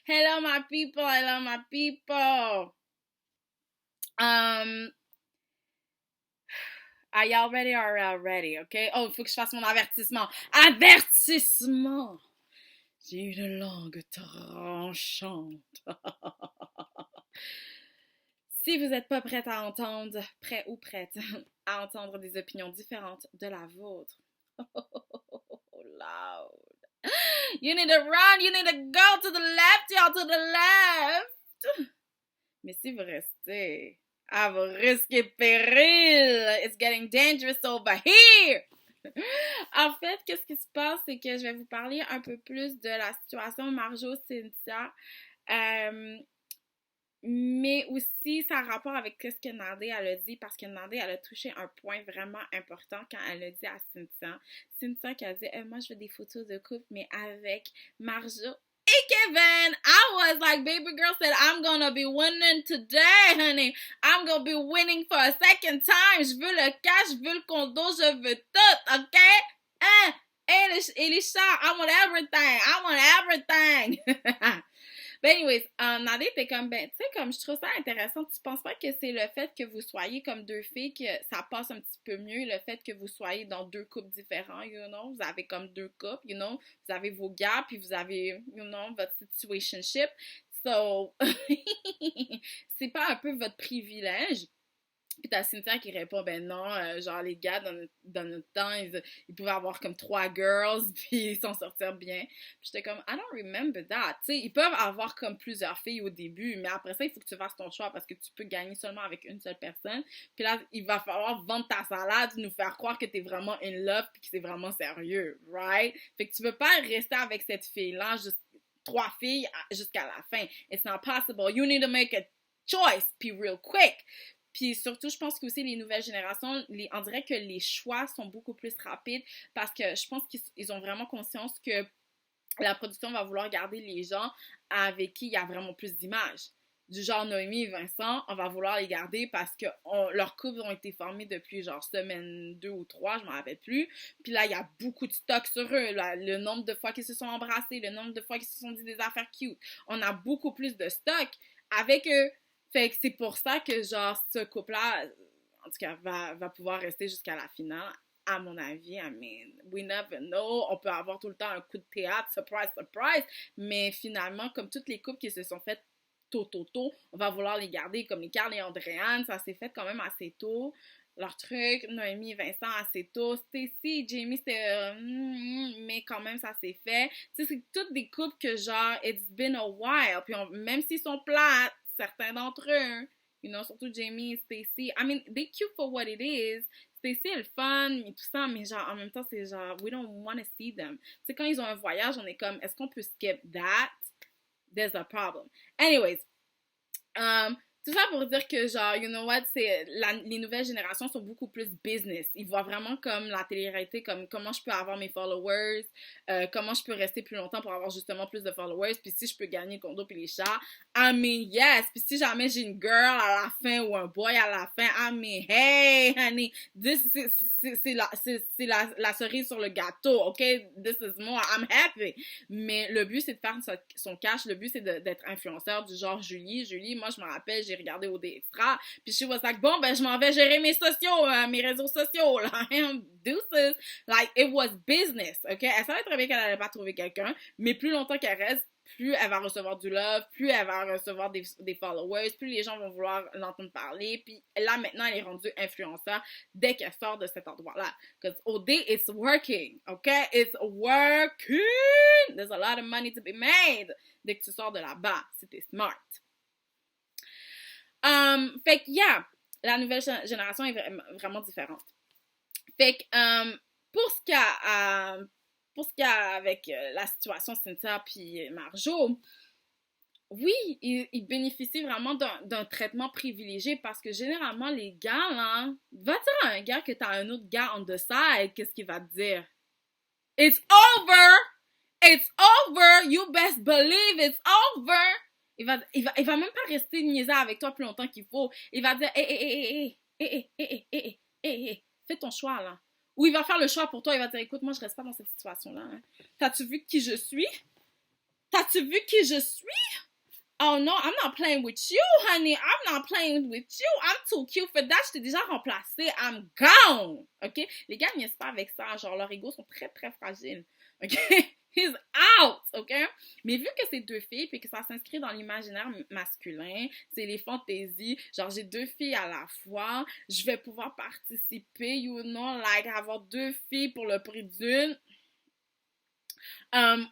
Hello, my people. Hello, my people. Um, are y'all ready or ready? Okay? Oh, il faut que je fasse mon avertissement. Avertissement! J'ai une langue tranchante. Si vous n'êtes pas prête à entendre, prêt ou prête à entendre des opinions différentes de la vôtre, loud. You need to run, you need to go to the left, y'all, to the left. Mais si vous restez à vos risques et périls, it's getting dangerous over here. En fait, qu'est-ce qui se passe, c'est que je vais vous parler un peu plus de la situation Marjo-Cynthia. Mais aussi, ça a rapport avec ce que Nadé elle a dit, parce que Nadé elle a touché un point vraiment important quand elle a dit à Cynthia. Cynthia qui a dit moi je veux des photos de couple, mais avec Marjo et Kevin. I was like, baby girl said, I'm gonna be winning today, honey. I'm gonna be winning for a second time. Je veux le cash, je veux le condo, je veux tout, ok? Hein? Et les chats, I want everything. I want everything. But anyways, Nadé était comme, tu sais, comme je trouve ça intéressant. Tu penses pas que c'est le fait que vous soyez comme deux filles que ça passe un petit peu mieux, le fait que vous soyez dans deux couples différents, you know? Vous avez comme deux couples, you know? Vous avez vos gars, puis vous avez, you know, votre situationship. So, c'est pas un peu votre privilège? Puis t'as Cynthia qui répond, ben non, genre les gars, dans notre temps, ils pouvaient avoir comme 3 girls, puis ils s'en sortir bien. Puis j'étais comme, I don't remember that. Tu sais, ils peuvent avoir comme plusieurs filles au début, mais après ça, il faut que tu fasses ton choix parce que tu peux gagner seulement avec une seule personne. Puis là, il va falloir vendre ta salade, nous faire croire que t'es vraiment in love, puis que c'est vraiment sérieux, right? Fait que tu veux pas rester avec cette fille-là, juste 3 filles jusqu'à la fin. It's not possible. You need to make a choice, puis real quick. Puis surtout, je pense que aussi les nouvelles générations, on dirait que les choix sont beaucoup plus rapides parce que je pense qu'ils ont vraiment conscience que la production va vouloir garder les gens avec qui il y a vraiment plus d'images. Du genre Noémie et Vincent, on va vouloir les garder parce que leurs couples ont été formés depuis genre semaine 2 ou 3, je m'en rappelle plus. Puis là, il y a beaucoup de stock sur eux. Là, le nombre de fois qu'ils se sont embrassés, le nombre de fois qu'ils se sont dit des affaires cute. On a beaucoup plus de stock avec eux. Fait que c'est pour ça que, genre, ce couple-là, en tout cas, va pouvoir rester jusqu'à la finale. À mon avis, I mean, we never know. On peut avoir tout le temps un coup de théâtre, surprise, surprise. Mais finalement, comme toutes les couples qui se sont faites tôt, on va vouloir les garder. Comme les Carl et Andréane, ça s'est fait quand même assez tôt. Leur truc, Noémie et Vincent assez tôt. Stacy, Jamie, c'était... mais quand même, ça s'est fait. Tu sais, c'est toutes des couples que, genre, it's been a while. Puis même s'ils sont plates, certains d'entre eux, you know, surtout Jamie et Stacey. I mean, they cute for what it is. Stacey est le fun et tout ça, mais genre, en même temps, c'est genre, we don't want to see them. Tu sais, quand ils ont un voyage, on est comme, est-ce qu'on peut skip that? There's a problem. Anyways, tout ça pour dire que genre, you know what, les nouvelles générations sont beaucoup plus business. Ils voient vraiment comme la télé-réalité, comme comment je peux avoir mes followers, comment je peux rester plus longtemps pour avoir justement plus de followers, puis si je peux gagner le condo puis les chats, I mean, yes. Puis si jamais j'ai une girl à la fin ou un boy à la fin, I mean, hey, honey, c'est la cerise sur le gâteau, ok? This is more, I'm happy. Mais le but, c'est de faire son cash, le but, c'est d'être influenceur du genre Julie. Julie, moi, je me rappelle, j'ai regardé OD Extra, puis je was like, bon, ben, je m'en vais gérer mes sociaux, mes réseaux sociaux, là, deuces. Like, it was business, ok? Elle savait très bien qu'elle allait pas trouver quelqu'un, mais plus longtemps qu'elle reste, plus elle va recevoir du love, plus elle va recevoir des followers, plus les gens vont vouloir l'entendre parler, puis là, maintenant, elle est rendue influenceur dès qu'elle sort de cet endroit-là. Because OD, it's working, ok? It's working! There's a lot of money to be made dès que tu sors de là-bas, si t'es smart. Fait que, yeah, la nouvelle génération est vraiment différente. Fait que, pour ce qu'il y a avec la situation Cynthia puis Marjo, oui, ils bénéficient vraiment d'un traitement privilégié parce que généralement, les gars, là, va dire à un gars que t'as un autre gars on the side, qu'est-ce qu'il va te dire? It's over! It's over! You best believe it's over! Il va même pas rester niaisant avec toi plus longtemps qu'il faut. Il va dire, hé, fais ton choix, là. Ou il va faire le choix pour toi, il va te dire, écoute, moi, je reste pas dans cette situation-là. Hein. T'as-tu vu qui je suis? T'as-tu vu qui je suis? Oh no, I'm not playing with you, honey. I'm not playing with you. I'm too cute for that. Je t'ai déjà remplacé. I'm gone. OK? Les gars niaisent pas avec ça. Genre, leurs égos sont très, très fragiles. OK? He's out. OK? Mais vu que c'est deux filles puis que ça s'inscrit dans l'imaginaire masculin, c'est les fantaisies. Genre, j'ai deux filles à la fois. Je vais pouvoir participer, you know, like, avoir deux filles pour le prix d'une.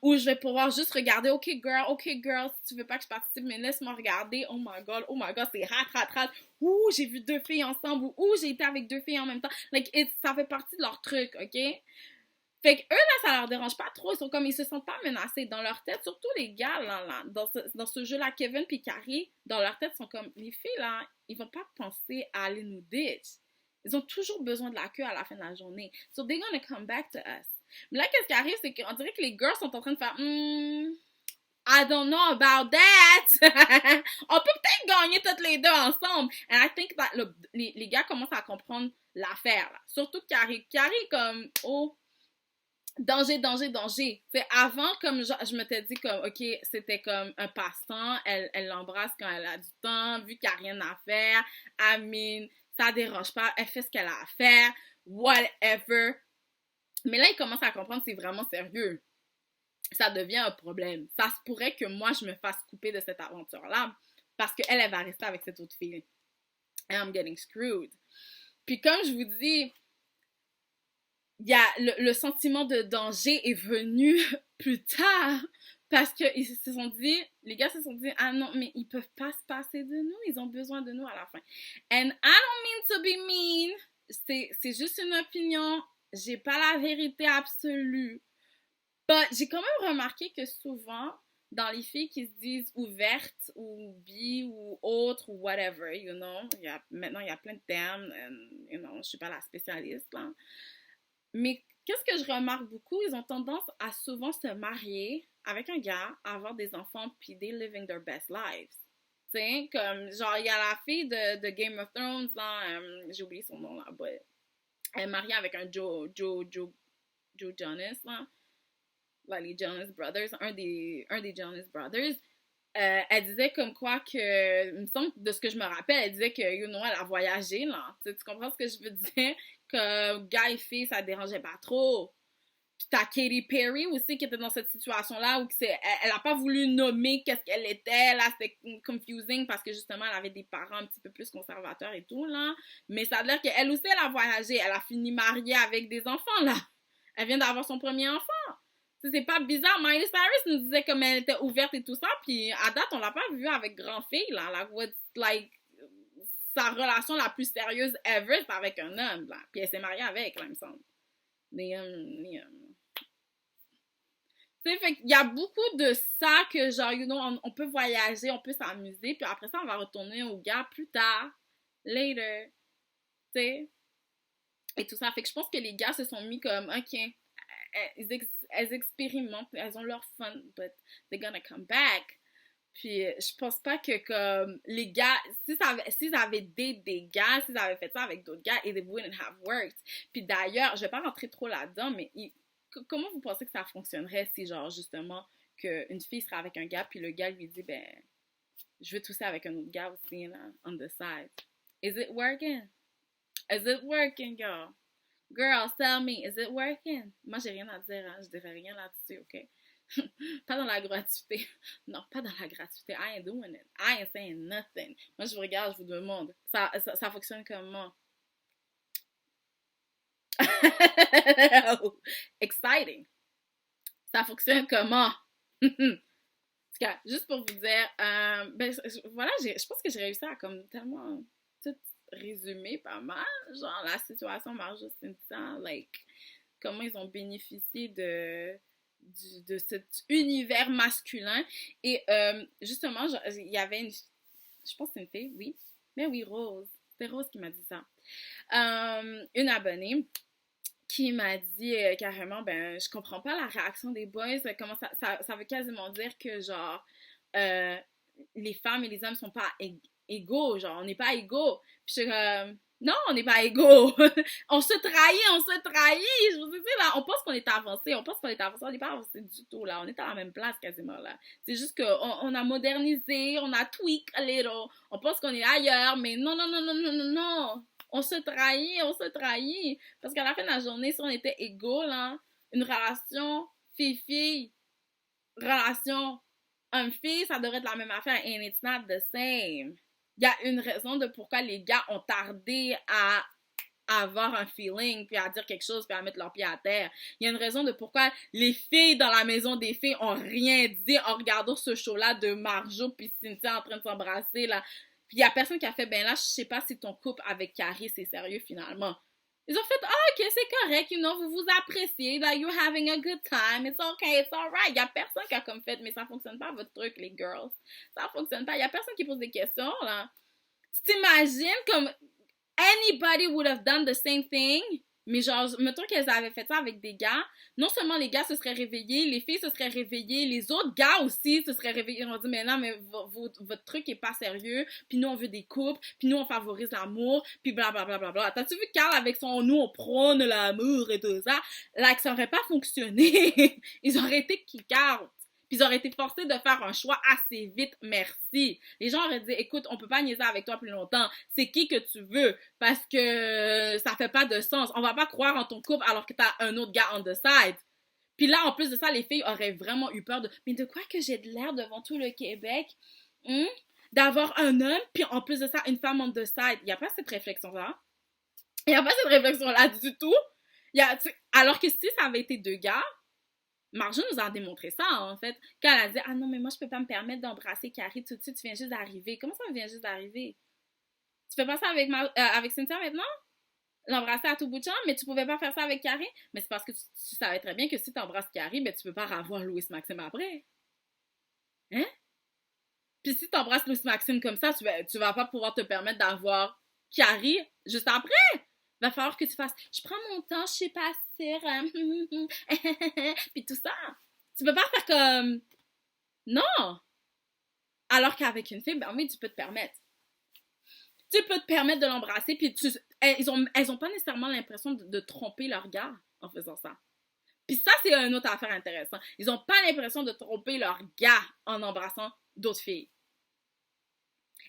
Où je vais pouvoir juste regarder, ok girl, si tu veux pas que je participe, mais laisse-moi regarder, oh my god, c'est rat, ouh, j'ai vu deux filles ensemble, ou ouh, j'ai été avec deux filles en même temps, like, ça fait partie de leur truc, ok? Fait que eux, là, ça leur dérange pas trop, ils se sentent pas menacés dans leur tête, surtout les gars, là, dans ce jeu-là, Kevin puis Carrie, dans leur tête, sont comme, les filles, là, ils vont pas penser à aller nous ditch. Ils ont toujours besoin de la queue à la fin de la journée. So they're gonna come back to us. Mais là, qu'est-ce qui arrive, c'est qu'on dirait que les girls sont en train de faire I don't know about that. On peut peut-être gagner toutes les deux ensemble. And I think that les gars commencent à comprendre l'affaire, là. Surtout Carrie. Carrie, comme, oh, danger. T'sais, avant, comme je m'étais dit, comme, ok, c'était comme un passe-temps. Elle l'embrasse quand elle a du temps, vu qu'il n'y a rien à faire. I mean, ça dérange pas. Elle fait ce qu'elle a à faire. Whatever. Mais là, il commence à comprendre que c'est vraiment sérieux. Ça devient un problème. Ça se pourrait que moi, je me fasse couper de cette aventure-là parce qu'elle va rester avec cette autre fille. And I'm getting screwed. Puis comme je vous dis, il y a le sentiment de danger est venu plus tard parce que les gars se sont dit, ah non, mais ils peuvent pas se passer de nous, ils ont besoin de nous à la fin. And I don't mean to be mean, c'est juste une opinion. J'ai pas la vérité absolue. But j'ai quand même remarqué que souvent, dans les filles qui se disent ouvertes ou bi ou autres ou whatever, you know, maintenant il y a plein de termes, and, you know, je suis pas la spécialiste, là. Mais qu'est-ce que je remarque beaucoup? Ils ont tendance à souvent se marier avec un gars, avoir des enfants, puis they living their best lives. Tu sais, comme, genre, il y a la fille de Game of Thrones, là, j'ai oublié son nom, là, but elle est mariée avec un Joe Jonas, là. Là, les Jonas Brothers, un des Jonas Brothers. Elle disait comme quoi que, il me semble, de ce que je me rappelle, elle disait que, you know, elle a voyagé, là. Tu comprends ce que je veux dire? Que gars et filles, ça dérangeait pas trop. Puis t'as Katy Perry aussi qui était dans cette situation-là où elle a pas voulu nommer qu'est-ce qu'elle était, là, c'était confusing parce que justement, elle avait des parents un petit peu plus conservateurs et tout, là. Mais ça a l'air qu'elle aussi, elle a voyagé, elle a fini mariée avec des enfants, là. Elle vient d'avoir son premier enfant. C'est pas bizarre. Miley Cyrus nous disait comme elle était ouverte et tout ça, puis à date, on l'a pas vu avec grand-fille, là. Like, sa relation la plus sérieuse ever, c'est avec un homme, là. Puis elle s'est mariée avec, là, il me semble. Tu sais, fait qu'il y a beaucoup de ça que, genre, you know, on peut voyager, on peut s'amuser, puis après ça, on va retourner au gars plus tard, later, tu sais, et tout ça. Fait que je pense que les gars se sont mis comme, ok, elles expérimentent, elles ont leur fun, but they're gonna come back. Puis je pense pas que comme les gars, s'ils avaient des gars, s'ils avaient fait ça avec d'autres gars, it wouldn't have worked. Puis d'ailleurs, je vais pas rentrer trop là-dedans, mais comment vous pensez que ça fonctionnerait si genre justement qu'une fille serait avec un gars, puis le gars lui dit ben je veux tousser avec un autre gars aussi là, on the side. Is it working? Is it working, y'all? Girls, tell me, is it working? Moi, j'ai rien à dire, hein? Je dirais rien là-dessus, ok? Pas dans la gratuité. Non, pas dans la gratuité. I ain't doing it. I ain't saying nothing. Moi, je vous regarde, je vous demande. Ça fonctionne comment? Exciting. Ça fonctionne comment? En tout cas, juste pour vous dire, ben, voilà, je pense que j'ai réussi à comme tellement tout résumer pas mal. Genre, la situation Marjo Cynthia, like, comment ils ont bénéficié de cet univers masculin. Et justement, il y avait je pense que c'est une fille, oui. Mais oui, Rose. C'est Rose qui m'a dit ça. Une abonnée qui m'a dit carrément, ben, je comprends pas la réaction des boys. Comment ça veut quasiment dire que, genre, les femmes et les hommes sont pas égaux. Genre, on n'est pas égaux. Puis je suis comme, Non, on n'est pas égaux. On se trahit, on se trahit. Je vous dis, là, on pense qu'on est avancé, on n'est pas avancé du tout, là. On est à la même place, quasiment, là. C'est juste qu'on a modernisé, on a tweak a little. On pense qu'on est ailleurs, mais non, non, non, non, non, non, non. On se trahit, on se trahit. Parce qu'à la fin de la journée, si on était égaux, là, une relation fille-fille, relation homme-fille, ça devrait être la même affaire. And it's not the same. Il y a une raison de pourquoi les gars ont tardé à avoir un feeling, puis à dire quelque chose, puis à mettre leurs pieds à terre. Il y a une raison de pourquoi les filles dans la maison des filles ont rien dit en regardant ce show-là de Marjo puis Cynthia en train de s'embrasser, là. Puis il y a personne qui a fait, ben là, je sais pas si ton couple avec Carrie, c'est sérieux, finalement. Ils ont fait, ah, ok, c'est correct, you know, vous vous appréciez, like, you're having a good time, it's okay, it's alright. Il y a personne qui a comme fait, mais ça fonctionne pas, votre truc, les girls. Ça fonctionne pas. Il y a personne qui pose des questions, là. Tu t'imagines comme anybody would have done the same thing, mais genre, mettons qu'elles avaient fait ça avec des gars, non seulement les gars se seraient réveillés, les filles se seraient réveillées, les autres gars aussi se seraient réveillés, ils ont dit, mais non, mais votre truc est pas sérieux, puis nous on veut des couples, puis nous on favorise l'amour, puis blablabla. Bla, bla, bla. T'as-tu vu Carl avec son nous on prône l'amour et tout ça, là, que ça aurait pas fonctionné, ils auraient été kick-out. Puis ils auraient été forcés de faire un choix assez vite, merci. Les gens auraient dit, écoute, on peut pas niaiser avec toi plus longtemps. C'est qui que tu veux? Parce que ça fait pas de sens. On va pas croire en ton couple alors que t'as un autre gars on the side. Puis là, en plus de ça, les filles auraient vraiment eu peur de, mais de quoi que j'ai de l'air devant tout le Québec? D'avoir un homme, puis en plus de ça, une femme on the side. Il y a pas cette réflexion-là. Il y a pas cette réflexion-là du tout. Alors que si ça avait été deux gars, Marjo nous a démontré ça, en fait. Quand elle a dit, ah non, mais moi, je peux pas me permettre d'embrasser Carrie tout de suite, tu viens juste d'arriver. Comment ça, tu viens juste d'arriver? Tu fais pas ça avec Cynthia maintenant? L'embrasser à tout bout de champ, mais tu pouvais pas faire ça avec Carrie? Mais c'est parce que tu savais très bien que si tu embrasses Carrie, ben, tu peux pas revoir Louis Maxime après. Hein? Puis si tu embrasses Louis Maxime comme ça, tu vas pas pouvoir te permettre d'avoir Carrie juste après. Va falloir que tu fasses, je prends mon temps, je sais pas puis tout ça. Tu peux pas faire comme, non. Alors qu'avec une fille, ben oui, tu peux te permettre. Tu peux te permettre de l'embrasser, puis elles ont pas nécessairement l'impression de tromper leur gars en faisant ça. Puis ça, c'est une autre affaire intéressante. Ils ont pas l'impression de tromper leur gars en embrassant d'autres filles.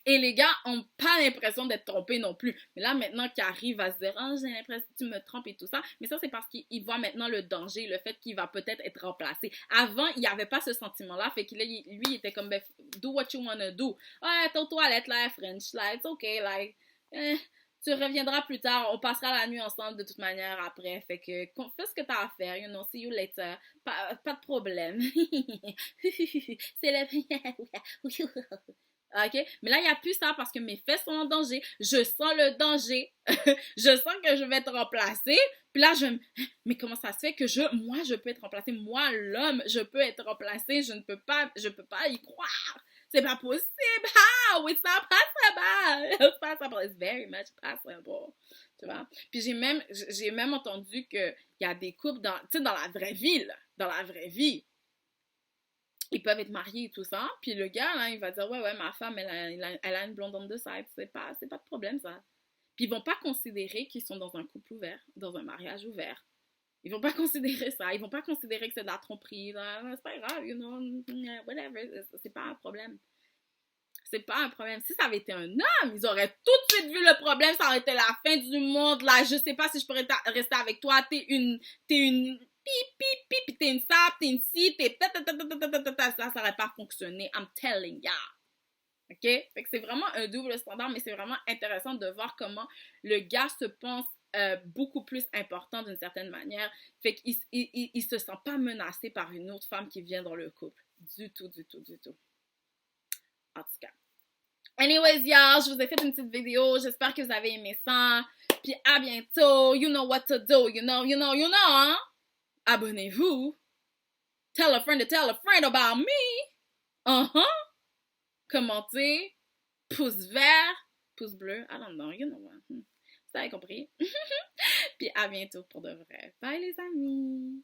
Et les gars ont pas l'impression d'être trompés non plus. Mais là, maintenant, Carrie va se dire, oh, j'ai l'impression que tu me trompes et tout ça. Mais ça, c'est parce qu'il voit maintenant le danger, le fait qu'il va peut-être être remplacé. Avant, il n'y avait pas ce sentiment-là. Fait que lui, il était comme, do what you wanna do. Ah, t'es aux toilettes, là, French, là, it's okay, like, tu reviendras plus tard. On passera la nuit ensemble de toute manière après. Fait que, fais ce que t'as à faire, you know, see you later. Pas de problème. C'est le... OK? Mais là, il n'y a plus ça parce que mes fesses sont en danger. Je sens le danger. Je sens que je vais être remplacée. Puis là, mais comment ça se fait que moi, je peux être remplacée? Moi, l'homme, je peux être remplacée. Je peux pas y croire. C'est pas possible. How? It's not possible. It's possible. It's very much possible. Tu vois? Puis j'ai même entendu qu'il y a des couples dans la vraie vie, là. Dans la vraie vie. Ils peuvent être mariés et tout ça. Puis le gars, là, il va dire, ouais, ma femme, elle a une blonde on the side. C'est pas de problème, ça. Puis ils vont pas considérer qu'ils sont dans un couple ouvert, dans un mariage ouvert. Ils vont pas considérer ça. Ils vont pas considérer que c'est de la tromperie. Là. C'est pas grave, you know, whatever. C'est pas un problème. C'est pas un problème. Si ça avait été un homme, ils auraient tout de suite vu le problème. Ça aurait été la fin du monde. Là, je sais pas si je pourrais rester avec toi. T'es une pis t'es une sap, t'es une ci, ça aurait pas fonctionné. I'm telling ya. OK? Fait que c'est vraiment un double standard, mais c'est vraiment intéressant de voir comment le gars se pense beaucoup plus important d'une certaine manière. Fait qu'il se sent pas menacé par une autre femme qui vient dans le couple. Du tout. En tout cas. Anyways, y'all, je vous ai fait une petite vidéo. J'espère que vous avez aimé ça. Puis à bientôt. You know what to do. You know, hein? Abonnez-vous. Tell a friend to tell a friend about me. Commentez. Pouce vert. Pouce bleu. I don't know. You know what. Vous avez compris. Puis à bientôt pour de vrai. Bye les amis.